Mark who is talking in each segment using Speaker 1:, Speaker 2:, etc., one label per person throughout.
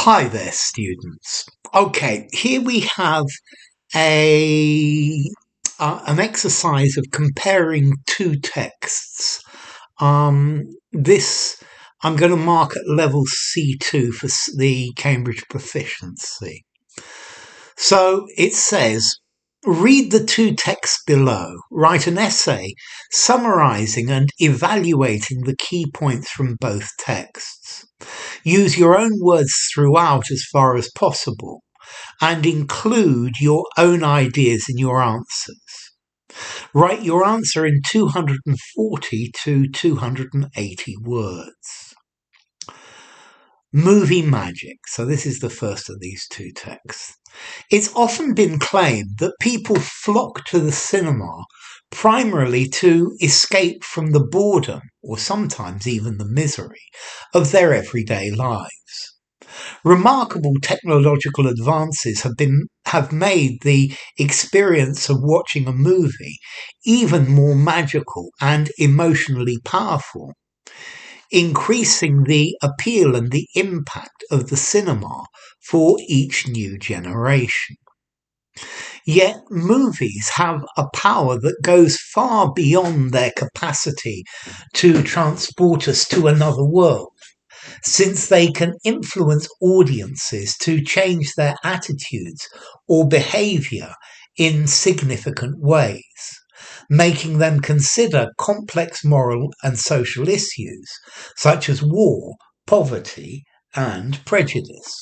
Speaker 1: Hi there, students. Okay, here we have a an exercise of comparing two texts. This I'm going to mark at level C2 for the Cambridge Proficiency. So it says, read the two texts below. Write an essay summarizing and evaluating the key points from both texts. Use your own words throughout as far as possible and include your own ideas in your answers. Write your answer in 240 to 280 words. Movie magic. So this is the first of these two texts. It's often been claimed that people flock to the cinema primarily to escape from the boredom, or sometimes even the misery, of their everyday lives. Remarkable technological advances have made the experience of watching a movie even more magical and emotionally powerful, increasing the appeal and the impact of the cinema for each new generation. Yet movies have a power that goes far beyond their capacity to transport us to another world, since they can influence audiences to change their attitudes or behaviour in significant ways, making them consider complex moral and social issues such as war, poverty, and prejudice.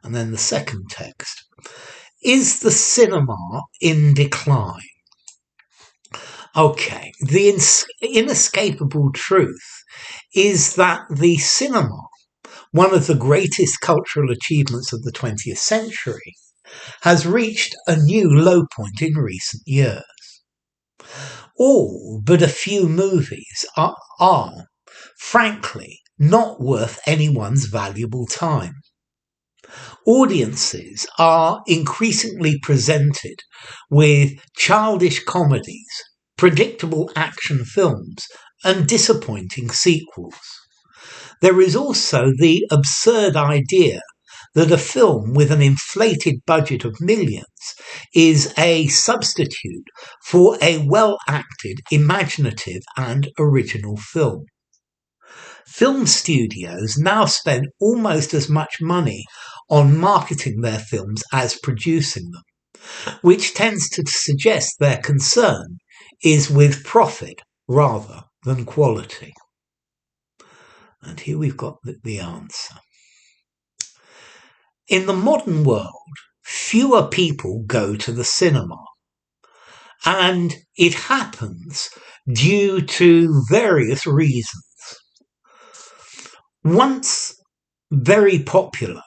Speaker 1: And then the second text. Is the cinema in decline? Okay, the inescapable truth is that the cinema, one of the greatest cultural achievements of the 20th century, has reached a new low point in recent years. All but a few movies are frankly, not worth anyone's valuable time. Audiences are increasingly presented with childish comedies, predictable action films, and disappointing sequels. There is also the absurd idea that a film with an inflated budget of millions is a substitute for a well-acted, imaginative, and original film. Film studios now spend almost as much money on marketing their films as producing them, which tends to suggest their concern is with profit rather than quality. And here we've got the answer. In the modern world, fewer people go to the cinema, and it happens due to various reasons. Once very popular,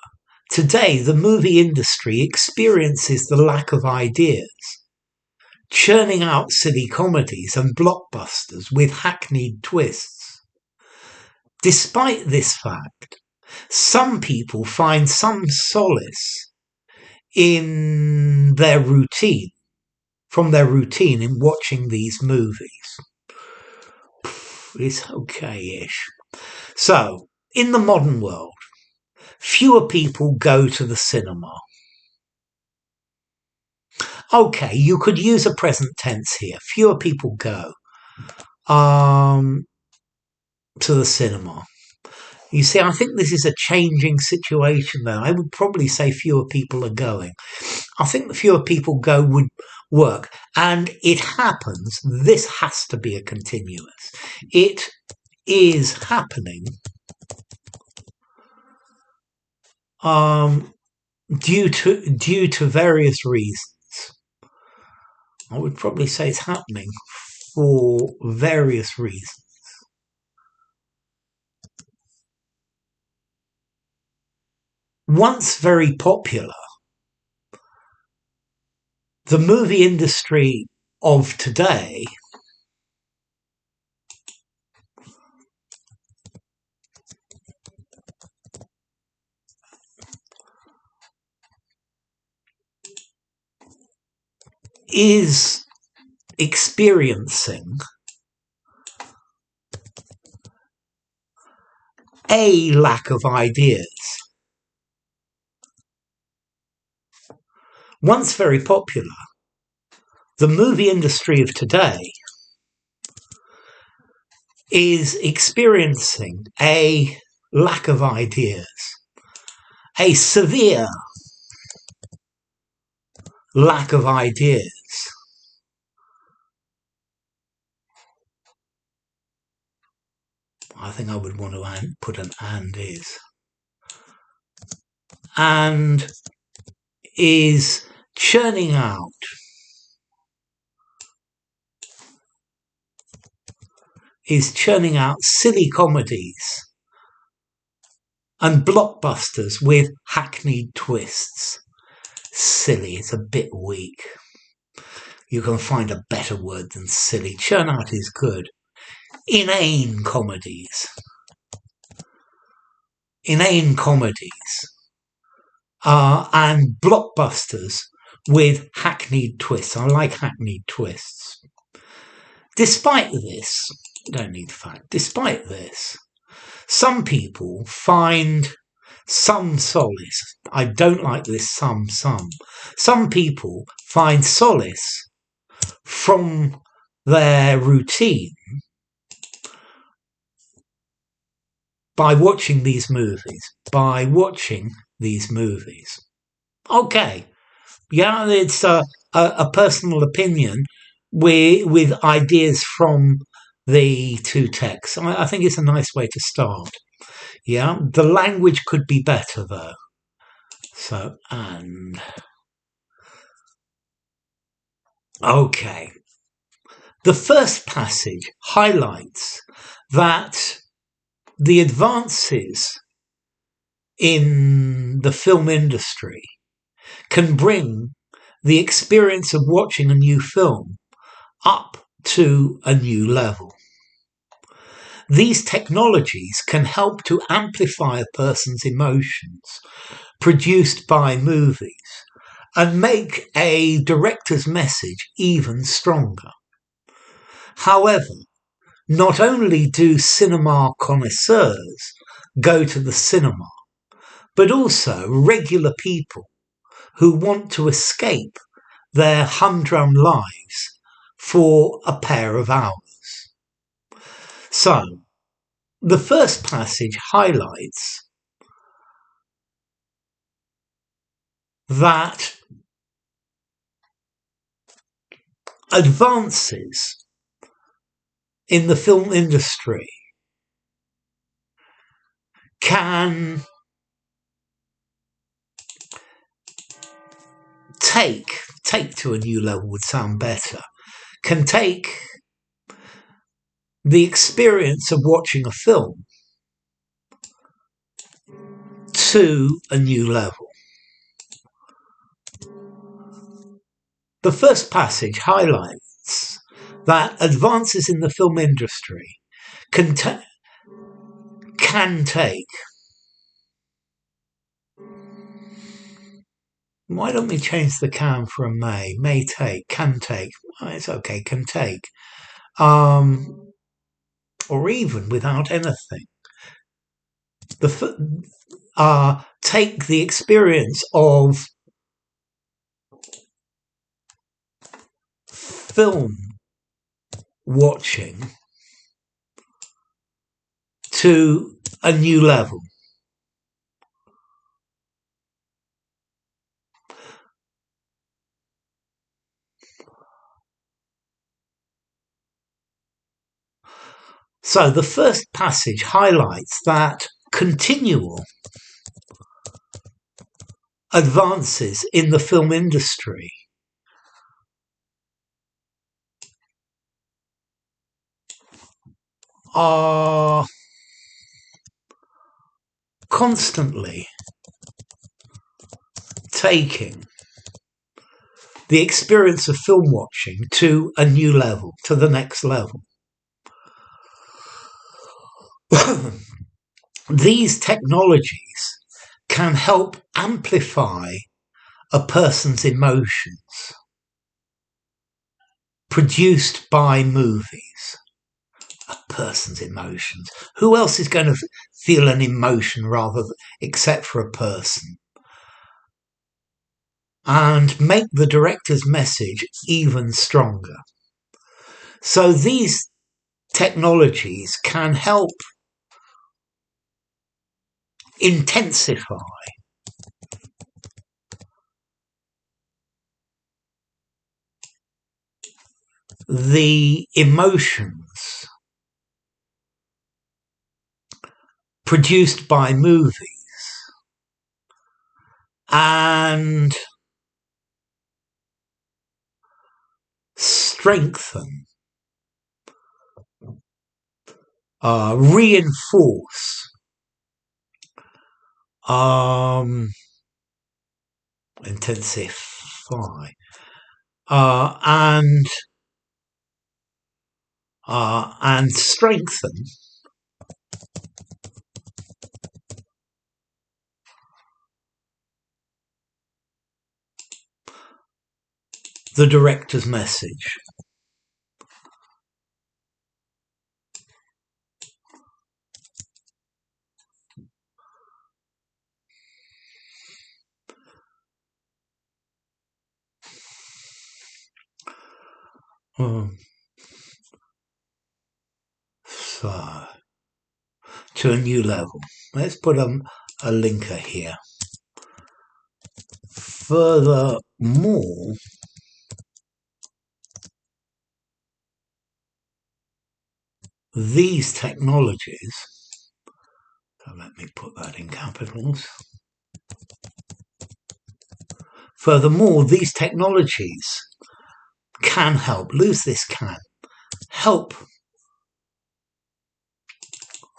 Speaker 1: today the movie industry experiences the lack of ideas, churning out silly comedies and blockbusters with hackneyed twists. Despite this fact, some people find some solace in their routine, in watching these movies. It's okay-ish. So, in the modern world, fewer people go to the cinema. Okay, you could use a present tense here. Fewer people go to the cinema. You see, I think this is a changing situation though. I would probably say fewer people are going. I think the fewer people go would work. And it happens, this has to be a continuous. It is happening due to various reasons. I would probably say it's happening for various reasons. Once very popular, the movie industry of today is experiencing a lack of ideas. Once very popular, the movie industry of today is experiencing a lack of ideas, a severe lack of ideas. I think I would want to put an "and" and is churning out silly comedies and blockbusters with hackneyed twists. Silly is a bit weak. You can find a better word than silly. Churn out is good. Inane comedies. And blockbusters with hackneyed twists. I like hackneyed twists. Despite this, some people find some solace. I don't like this some. Some people find solace from their routine by watching these movies. Okay, yeah, it's a personal opinion with ideas from the two texts. I think it's a nice way to start. Yeah, the language could be better though. So, and okay. The first passage highlights that the advances in the film industry can bring the experience of watching a new film up to a new level. These technologies can help to amplify a person's emotions produced by movies and make a director's message even stronger. However, not only do cinema connoisseurs go to the cinema, but also regular people who want to escape their humdrum lives for a pair of hours. So, the first passage highlights that advances in the film industry can take to a new level would sound better, can take the experience of watching a film to a new level. The first passage highlights that advances in the film industry can take. Why don't we change the can for a may? May take, can take. Oh, it's okay, can take. Or even without anything. Take the experience of film watching to a new level. So the first passage highlights that continual advances in the film industry are constantly taking the experience of film watching to a new level, to the next level. These technologies can help amplify a person's emotions produced by movies. A person's emotions. Who else is going to feel an emotion except for a person? and make the director's message even stronger. So these technologies can help intensify the emotions produced by movies and strengthen, reinforce, intensify, and strengthen the director's message. So, to a new level. Let's put a linker here. Furthermore, these technologies, so let me put that in capitals. Furthermore, these technologies can help, lose this can, help,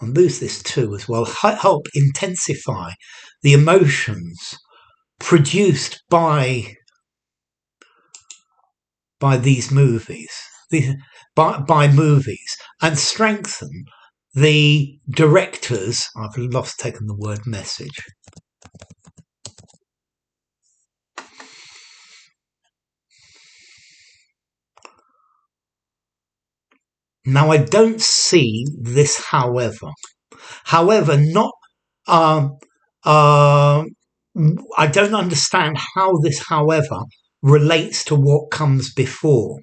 Speaker 1: and lose this too as well, help intensify the emotions produced by these movies, by movies, and strengthen the director's, I've taken the word message. Now, I don't see this, however, not, I don't understand how this, however, relates to what comes before.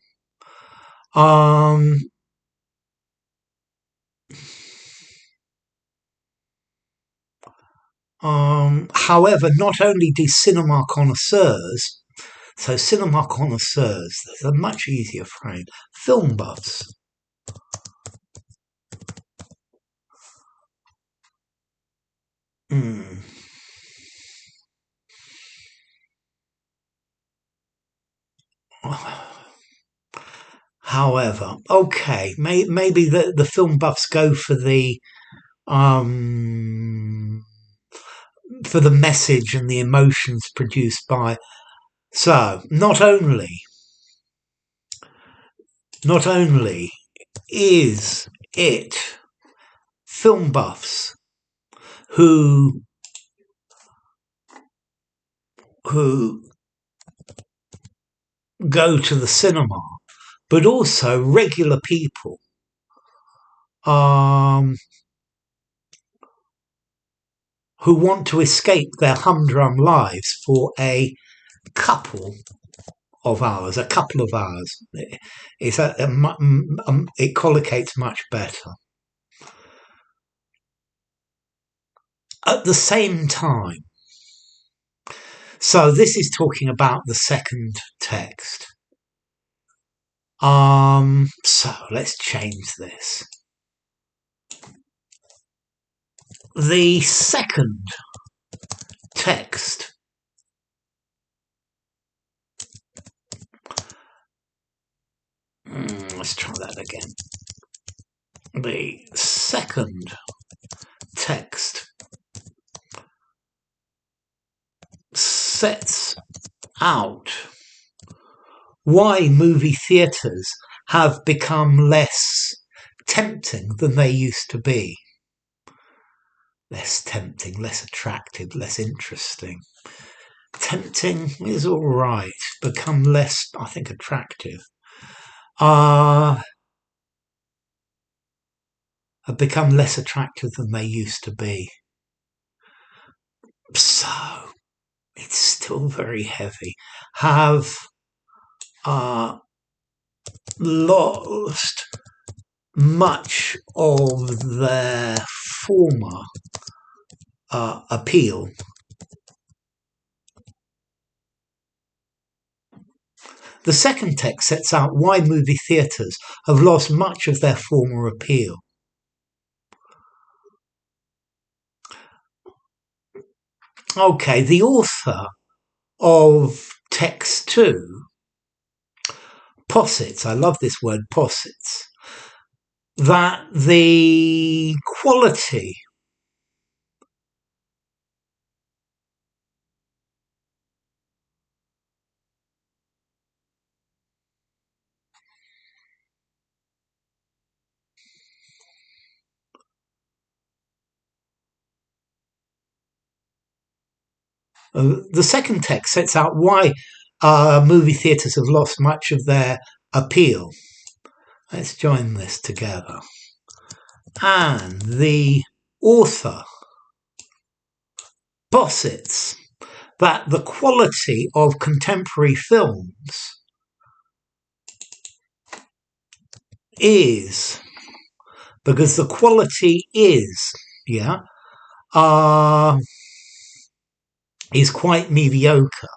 Speaker 1: However, not only do cinema connoisseurs, so cinema connoisseurs, there's a much easier frame, film buffs. However, okay, maybe the film buffs go for the message and the emotions produced by. So not only is it film buffs who go to the cinema, but also regular people who want to escape their humdrum lives for a couple of hours. It collocates much better. At the same time, so this is talking about the second text. So let's change this. The second text let's try that again. The second text sets out why movie theatres have become less tempting than they used to be. Less tempting, less attractive, less interesting. Tempting is all right. Become less, I think, attractive. Have become less attractive than they used to be. So, it's still very heavy, have lost much of their former appeal. The second text sets out why movie theatres have lost much of their former appeal. Okay, the author of text 2 posits, I love this word posits, that the quality the second text sets out why movie theatres have lost much of their appeal. Let's join this together. And the author posits that the quality of contemporary films is, because the quality is quite mediocre.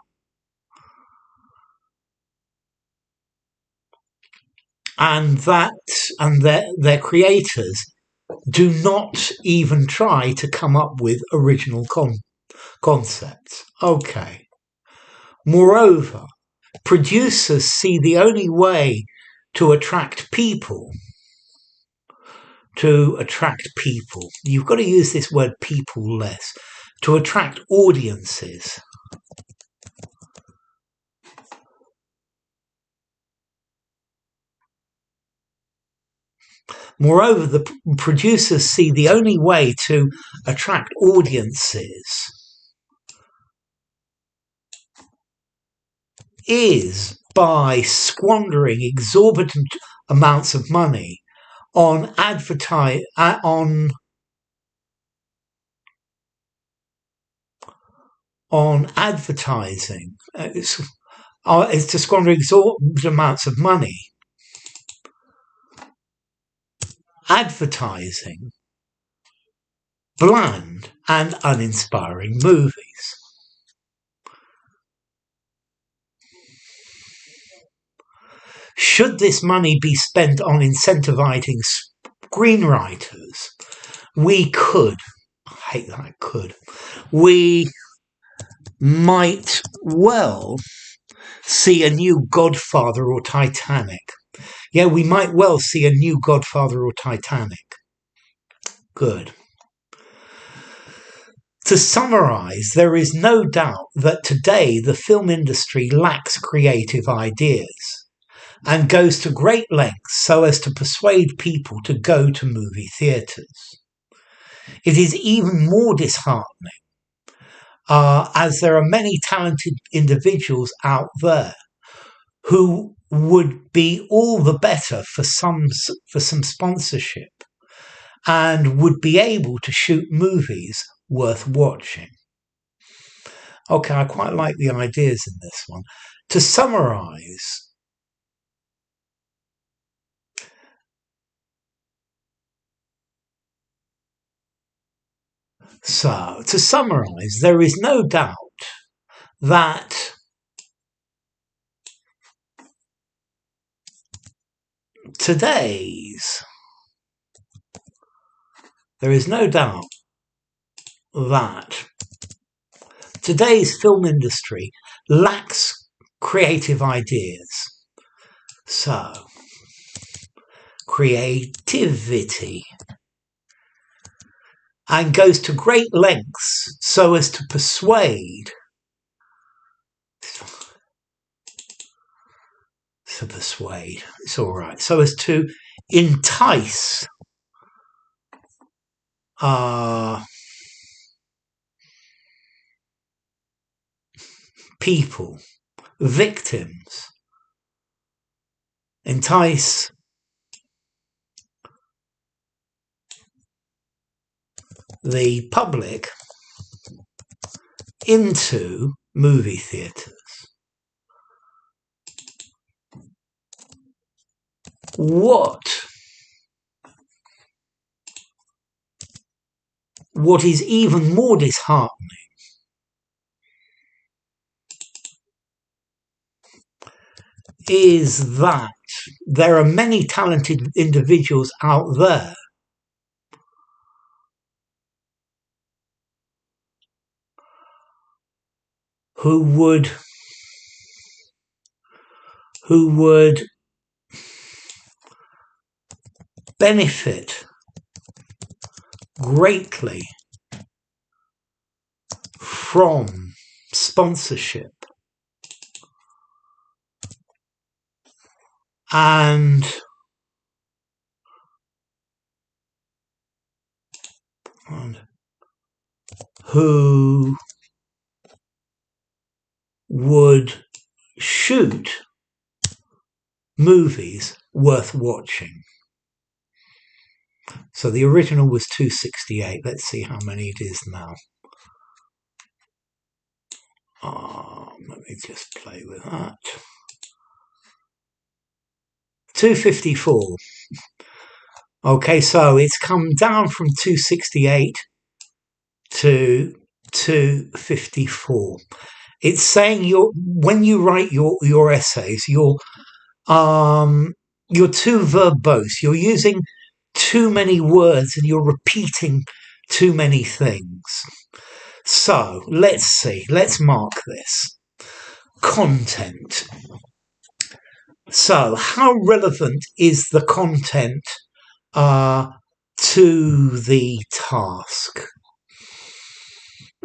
Speaker 1: And their creators do not even try to come up with original concepts. Okay. Moreover, producers see the only way to attract people, you've got to use this word people less, to attract audiences. Moreover, the producers see the only way to attract audiences is by squandering exorbitant amounts of money on advertising. It's to squander exorbitant amounts of money advertising bland and uninspiring movies. Should this money be spent on incentivizing screenwriters, we might well see a new Godfather or Titanic. Yeah, we might well see a new Godfather or Titanic. Good. To summarise, there is no doubt that today the film industry lacks creative ideas and goes to great lengths so as to persuade people to go to movie theatres. It is even more disheartening as there are many talented individuals out there who would be all the better for some sponsorship and would be able to shoot movies worth watching. Okay, I quite like the ideas in this one. To summarise, there is no doubt that today's film industry lacks creative ideas. So, creativity. And goes to great lengths so as to persuade. It's all right. So as to entice people, victims, entice the public into movie theatres. What is even more disheartening is that there are many talented individuals out there who would benefit greatly from sponsorship and who would shoot movies worth watching. So the original was 268. Let's see how many it is now. Let me just play with that. 254. Okay, so it's come down from 268 to 254. It's saying when you write your essays, you're too verbose. You're using too many words and you're repeating too many things. So let's see. Let's mark this. Content. So how relevant is the content to the task?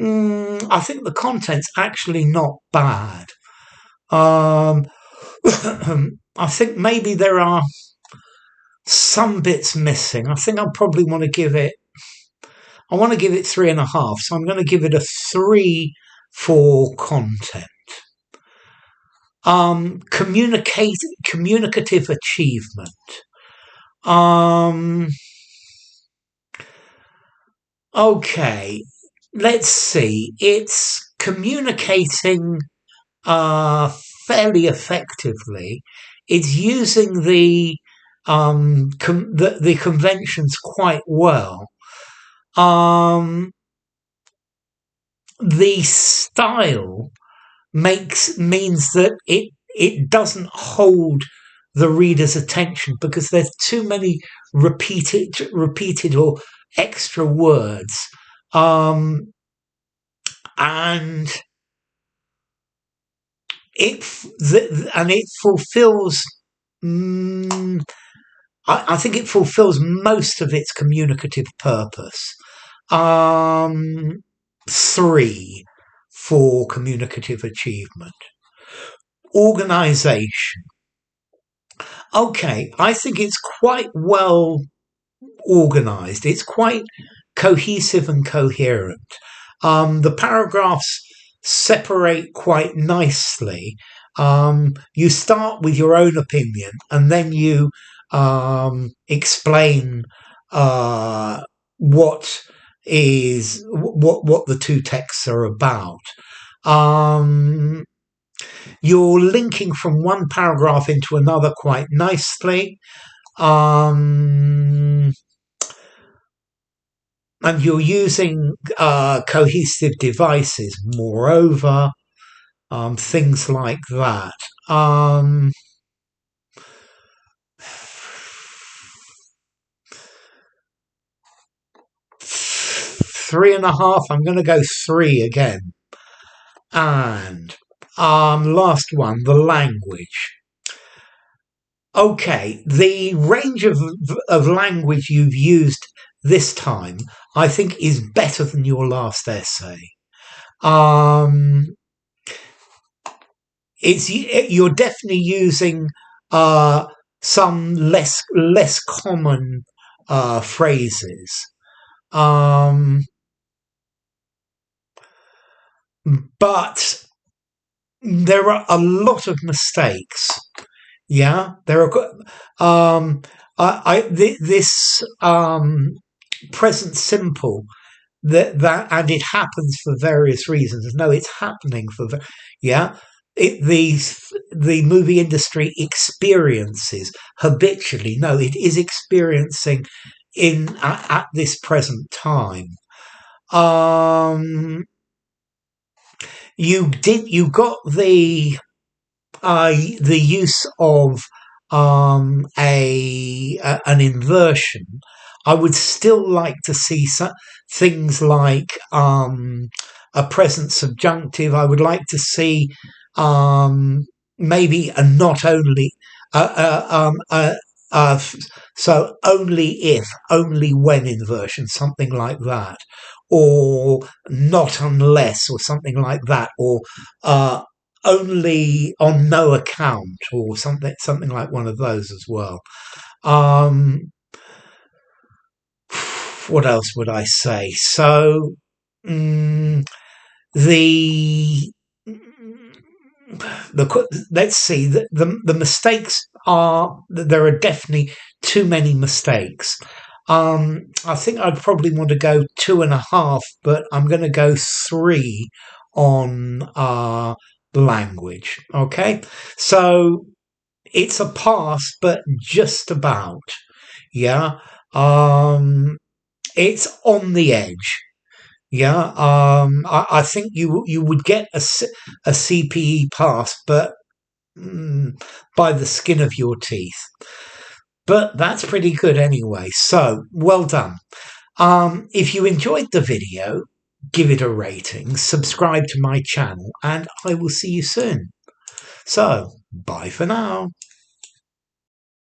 Speaker 1: I think the content's actually not bad. I think maybe there are some bits missing. I think I'll probably want to give it 3.5. So I'm going to give it a 3 for content. Communicative achievement. Okay, let's see. It's communicating fairly effectively. It's using the conventions quite well. The style means that it doesn't hold the reader's attention because there's too many repeated or extra words, and it fulfills. I think it fulfills most of its communicative purpose. 3 for communicative achievement. Organisation. Okay, I think it's quite well organised. It's quite cohesive and coherent. The paragraphs separate quite nicely. You start with your own opinion and then you explain what the two texts are about. You're linking from one paragraph into another quite nicely. And you're using cohesive devices, moreover, things like that. 3.5. I'm going to go 3 again. And last one, the language. Okay, the range of language you've used this time, I think, is better than your last essay. You're definitely using some less common phrases. But there are a lot of mistakes. Yeah, there are. This present simple that and it happens for various reasons. No, it's happening yeah. The movie industry experiences habitually. No, it is experiencing at this present time. Um, you got the use of an inversion. I would still like to see things like a present subjunctive. I would like to see maybe a not only uh, so only if, only when inversion, something like that, or not unless, or something like that, or only on no account, or something like one of those as well. Um, what else would I say? So the let's see, the mistakes are, there are definitely too many mistakes. I think I'd probably want to go 2.5, but I'm going to go 3 on language. Okay, so it's a pass, but just about. Yeah, it's on the edge. Yeah, I think you would get a CPE pass, but by the skin of your teeth. But that's pretty good anyway. So well done. If you enjoyed the video, give it a rating, subscribe to my channel, and I will see you soon. So bye for now.